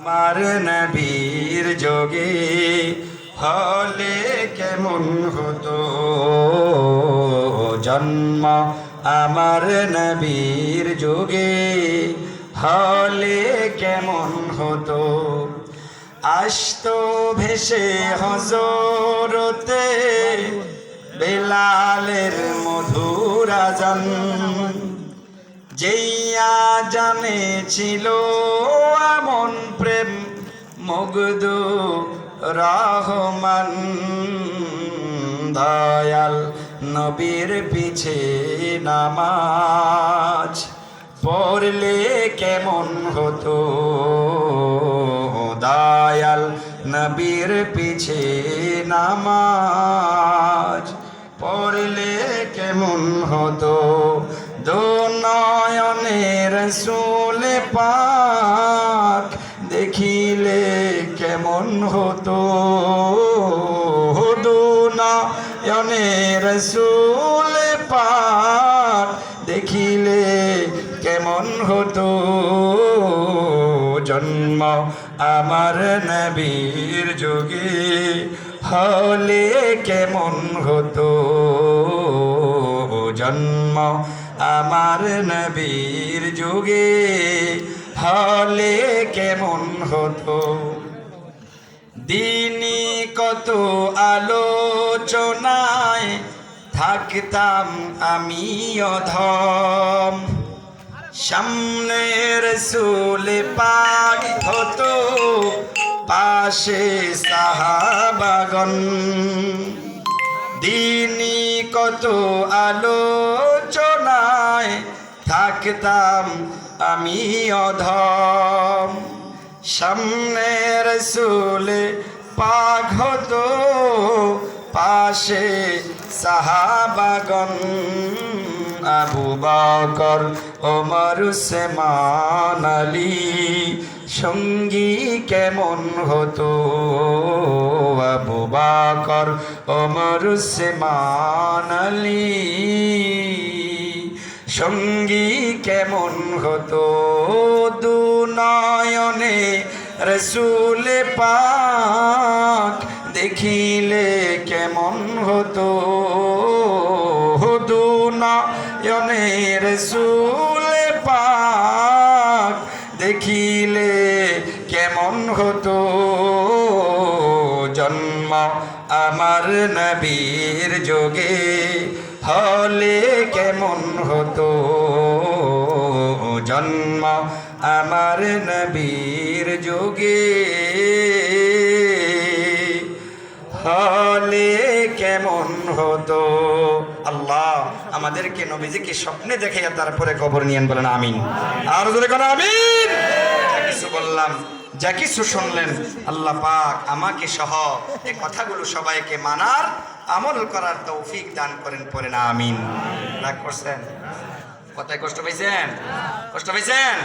আমার নবীর যোগে হলে কেমন হতো জন্ম, আমার নবীর যোগে হলে কেমন হতো। আসতো ভেসে হজরতে বেলালের মধুর আযান, যেই আযানে ছিল এমন প্রেম মুগ্ধ রহমান। দয়াল নবীর পিছে নামাজ পড়লে কেমন হতো, দয়াল নবীর পিছে নামাজ পড়লে কেমন হতো। দু নয়নে রাসূল পাক দেখিলে কেমন হতো, দু নয়নে রাসূল পাক দেখিলে কেমন হতো। জন্ম আমার নবীর যোগে হলে কেমন হতো, জন্ম আমার নবীর যুগে হলে কেমন হতো। দিনই কত আলোচনায় থাকতাম আমি অধম, সামনে রাসূল পাক হতো পাশে সাহাবাগণ। দিনই কত আলোচনায় থাকতাম আমি অধম, সামনে রাসূল পাক হতো পাশে সাহাবাগণ। আবু বকর ওমর উসমান আলী সঙ্গী কেমন হতো, আবু বকর ওমর উসমান আলী সঙ্গী কেমন হতো। দু নয়নে রাসূল পাক দেখিলে কেমন হতো, দু নয়নে রাসূল পাক দেখিলে কেমন হতো। জন্ম আমার নবীর যোগে হলে কেমন হতো, জন্ম আমার নবীর যোগে হলে কেমন হতো। আল্লাহ আমাদেরকে নবীজিকে স্বপ্নে দেখাইয়া তারপরে কবর নিয়েন, বলেন আমিন। আর জোরে কোন আমিন। যা কিছু বললাম, যা কিছু শুনলেন, আল্লাহ পাক আমাকে সহ এই কথাগুলো সবাইকে মানার আমল করার তৌফিক দান করেন, পড়েন আমিন। রাগ করছেন? কথায় কষ্ট পাইছেন? কষ্ট পাইছেন?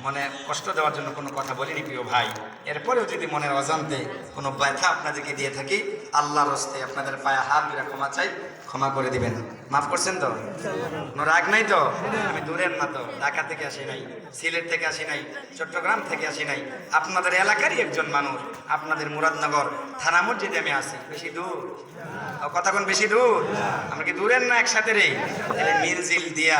মনে কষ্ট দেওয়ার জন্য কোনো কথা বলিনি প্রিয় ভাই। এরপরেও যদি মনের অজান্তে কোনো ব্যথা আপনাদেরকে দিয়ে থাকি, আল্লাহর হস্তে আপনাদের পায়ে হাত ধরে ক্ষমা চাই, ক্ষমা করে দিবেন। মাফ করছেন তো? কোনো রাগ নাই তো? আমি দূরের না তো, ঢাকা থেকে আসি নাই, সিলেট থেকে আসি নাই, চট্টগ্রাম থেকে আসি নাই, আপনাদের এলাকারই একজন মানুষ। আপনাদের মুরাদনগর থানা মসজিদে আমি আসি। বেশি দূর? কথা কোন বেশি দূর? আমরা কি দূরের না একসাথে রে? তাহলে মিল জিল দিয়া